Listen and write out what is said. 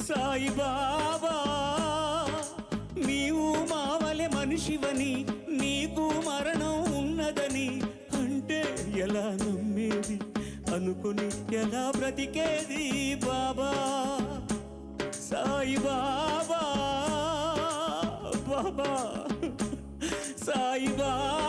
సాయి బాబా నీవు మావలె మనిషివని నీకు మరణం ఉన్నదని అంటే ఎలా నమ్మేది అనుకుని ఎలా బ్రతికేది బాబా సాయి బాబా బాబా సాయి బాబా